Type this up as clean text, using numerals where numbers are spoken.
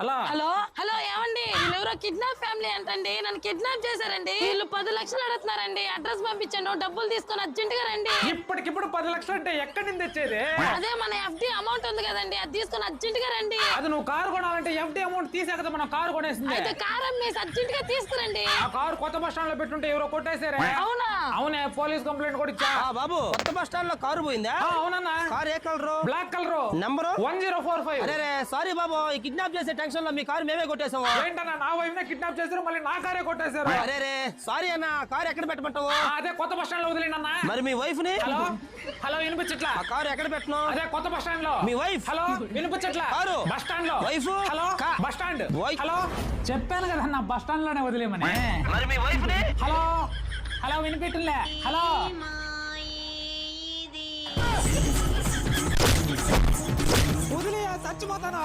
Hello hello hello ఏమండి వీళ్ళెవరో kidnap family అంటండి. నన్ను కిడ్నాప్ చేశారండి. వీళ్ళు 10 లక్షలు అడుగుతున్నారండి. అడ్రస్ పంపించాను, డబ్బులు తీసుకొని అర్జెంట్ గా రండి. ఇప్పటికిప్పుడు 10 లక్షలు అంటే ఎక్కడి నుంచి తెచ్చేది? అదే మన ఎఫ్డి అమౌంట్ ఉంది కదండి, అది తీసుకొని అర్జెంట్ గా రండి. అది నువ్వు కారు కొనాలంటే ఎఫ్డి అమౌంట్ తీసే కదా మనం కారు కొనేసింది. అయితే కార్ అమ్మేసి అర్జెంట్ గా తీసుకురండి. ఆ కారు కొత్త బస్ స్టాండ్ లో పెట్టుంటే ఎవరో కొట్టేశారే. అవునా? అవునే, పోలీస్ కంప్లైంట్ కూడా ఇచ్చా. బాబు కొత్త బస్ స్టాండ్ లో కారు పోయిందా? అవునన్నా. కారు ఏ కలరు? Black colour, number 1045. అరే సారీ బాబు, ఈ కిడ్నాప్ చేసే టెన్షన్ లో మీ కారు మేమే కొట్టేసాము. ఏంటన్నా నా వైఫ్ నే కిడ్నాప్ చేశారు, మళ్ళీ నా కారే కొట్టేశారు. అరే సారీ అన్న, కారు ఎక్కడ పెట్టమంటావు? అదే కొత్త బస్ స్టాండ్ లో వదిలేనన్నా. మరి మీ వైఫ్ ని? హలో హలో వినిపించట్లా? ఆ కారు ఎక్కడ పెట్టను? అదే కొత్త బస్ స్టాండ్ లో. మీ వైఫ్? హలో వినిపించట్లా? కారు బస్ స్టాండ్ లో. Wife? Hello bus stand. Hello చెప్పాను కదా నా బస్ స్టాండ్ లోనే వదిలేమని. మరి మీ వైఫ్ ని? హలో హలో వినిపించలే? హలో వదిలే చచ్చిపోతానా?